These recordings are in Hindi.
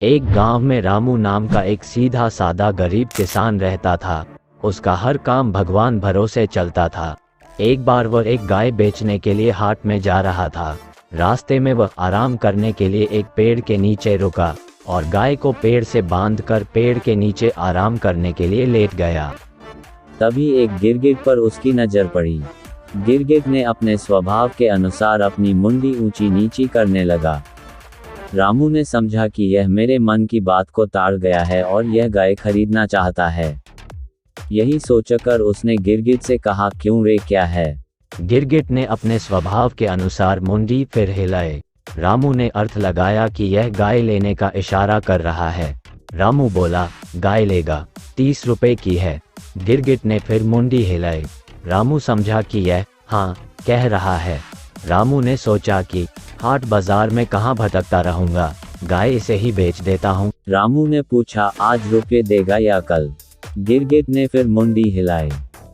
एक गांव में रामू नाम का एक सीधा सादा गरीब किसान रहता था। उसका हर काम भगवान भरोसे चलता था। एक बार वह एक गाय बेचने के लिए हाट में जा रहा था। रास्ते में वह आराम करने के लिए एक पेड़ के नीचे रुका और गाय को पेड़ से बांधकर पेड़ के नीचे आराम करने के लिए लेट गया। तभी एक गिरगिट पर उसकी नजर पड़ी। गिरगिट ने अपने स्वभाव के अनुसार अपनी मुंडी ऊंची नीची करने लगा। रामू ने समझा कि यह मेरे मन की बात को ताड़ गया है और यह गाय खरीदना चाहता है। यही सोचकर उसने गिरगिट से कहा, क्यों रे, क्या है? गिरगिट ने अपने स्वभाव के अनुसार मुंडी फिर हिलाए। रामू ने अर्थ लगाया कि यह गाय लेने का इशारा कर रहा है। रामू बोला, गाय लेगा, 30 रुपए की है। गिरगिट ने फिर मुंडी हिलाई। रामू समझा कि यह हाँ कह रहा है। रामू ने सोचा कि हाट बाजार में कहाँ भटकता रहूंगा, गाय इसे ही बेच देता हूँ। रामू ने पूछा, आज रुपये देगा या कल? गिरगिट ने फिर मुंडी हिलाई।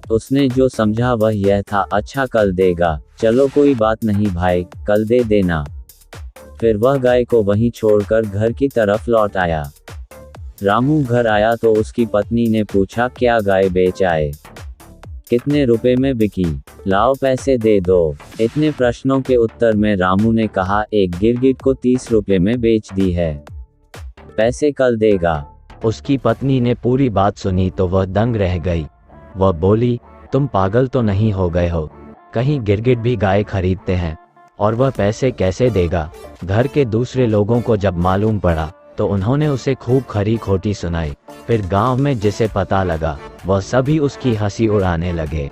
उसने जो समझा वह यह था, अच्छा कल देगा, चलो कोई बात नहीं भाई, कल दे देना। फिर वह गाय को वहीं छोड़कर घर की तरफ लौट आया। रामू घर आया तो उसकी पत्नी ने पूछा, क्या गाय बेच आए? कितने रुपए में बिकी? लाओ पैसे दे दो। इतने प्रश्नों के उत्तर में रामू ने कहा, एक गिरगिट को 30 रुपए में बेच दी है, पैसे कल देगा। उसकी पत्नी ने पूरी बात सुनी तो वह दंग रह गई। वह बोली, तुम पागल तो नहीं हो गए हो? कहीं गिरगिट भी गाय खरीदते हैं और वह पैसे कैसे देगा? घर के दूसरे लोगों को जब मालूम पड़ा तो उन्होंने उसे खूब खरी खोटी सुनाई। फिर गांव में जिसे पता लगा वह सभी उसकी हंसी उड़ाने लगे।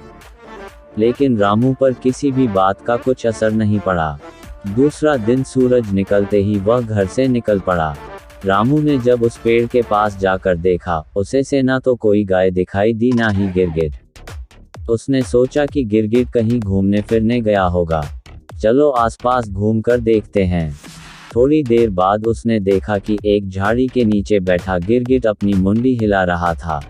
लेकिन रामू पर किसी भी बात का कुछ असर नहीं पड़ा। दूसरा दिन सूरज निकलते ही वह घर से निकल पड़ा। रामू ने जब उस पेड़ के पास जाकर देखा, उसे से ना तो कोई गाय दिखाई दी ना ही गिरगिट। उसने सोचा कि गिरगिट कहीं घूमने फिरने गया होगा, चलो आसपास घूमकर देखते हैं। थोड़ी देर बाद उसने देखा कि एक झाड़ी के नीचे बैठा गिरगिट अपनी मुंडी हिला रहा था।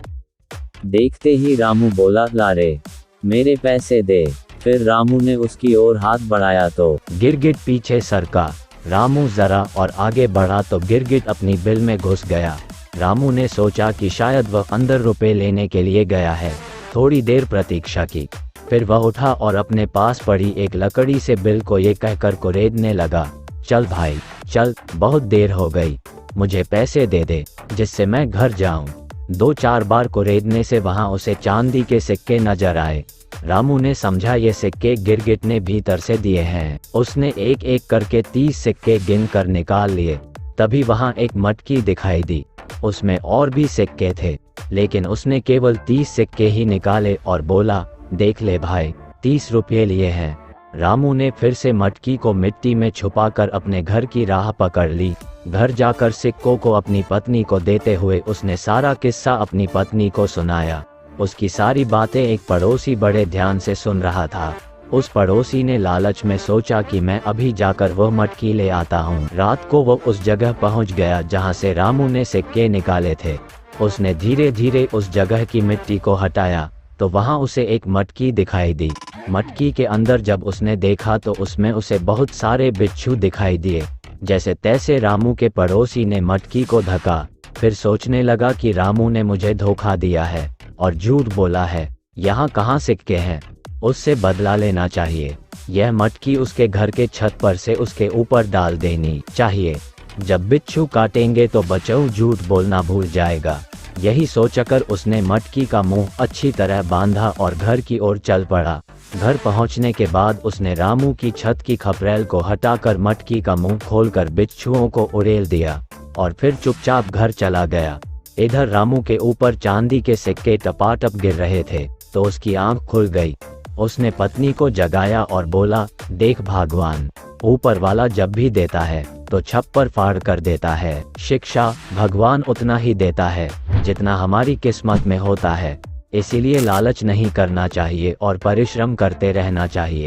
देखते ही रामू बोला, ला रे, मेरे पैसे दे। फिर रामू ने उसकी ओर हाथ बढ़ाया तो गिरगिट पीछे सरका। रामू जरा और आगे बढ़ा तो गिरगिट अपनी बिल में घुस गया। रामू ने सोचा कि शायद वह अंदर रुपए लेने के लिए गया है। थोड़ी देर प्रतीक्षा की, फिर वह उठा और अपने पास पड़ी एक लकड़ी से बिल को ये कहकर कुरेदने लगा, चल भाई चल, बहुत देर हो गई, मुझे पैसे दे दे जिससे मैं घर जाऊं। 2-4 बार कुरेदने से वहां उसे चांदी के सिक्के नजर आए। रामू ने समझा ये सिक्के गिरगिट ने भीतर से दिए हैं। उसने एक एक करके 30 सिक्के गिन कर निकाल लिए। तभी वहां एक मटकी दिखाई दी। उसमें और भी सिक्के थे, लेकिन उसने केवल 30 सिक्के ही निकाले और बोला, देख ले भाई, 30 रुपये लिए हैं। रामू ने फिर से मटकी को मिट्टी में छुपाकर अपने घर की राह पकड़ ली। घर जाकर सिक्कों को अपनी पत्नी को देते हुए उसने सारा किस्सा अपनी पत्नी को सुनाया। उसकी सारी बातें एक पड़ोसी बड़े ध्यान से सुन रहा था। उस पड़ोसी ने लालच में सोचा कि मैं अभी जाकर वह मटकी ले आता हूँ। रात को वो उस जगह पहुँच गया जहाँ से रामू ने सिक्के निकाले थे। उसने धीरे धीरे उस जगह की मिट्टी को हटाया तो वहाँ उसे एक मटकी दिखाई दी। मटकी के अंदर जब उसने देखा तो उसमें उसे बहुत सारे बिच्छू दिखाई दिए। जैसे तैसे रामू के पड़ोसी ने मटकी को ढका। फिर सोचने लगा कि रामू ने मुझे धोखा दिया है और झूठ बोला है। यहाँ कहाँ सिक्के हैं? उससे बदला लेना चाहिए। यह मटकी उसके घर के छत पर से उसके ऊपर डाल देनी चाहिए। जब बिच्छू काटेंगे तो बचाऊ झूठ बोलना भूल जाएगा। यही सोचकर उसने मटकी का मुंह अच्छी तरह बांधा और घर की ओर चल पड़ा। घर पहुंचने के बाद उसने रामू की छत की खपरेल को हटाकर मटकी का मुंह खोलकर बिच्छुओं को उड़ेल दिया और फिर चुपचाप घर चला गया। इधर रामू के ऊपर चांदी के सिक्के टपाटप गिर रहे थे तो उसकी आंख खुल गई। उसने पत्नी को जगाया और बोला, देख भगवान, ऊपर वाला जब भी देता है तो छप्पर फाड़ कर देता है। शिक्षा भगवान उतना ही देता है जितना हमारी किस्मत में होता है। इसीलिए लालच नहीं करना चाहिए और परिश्रम करते रहना चाहिए।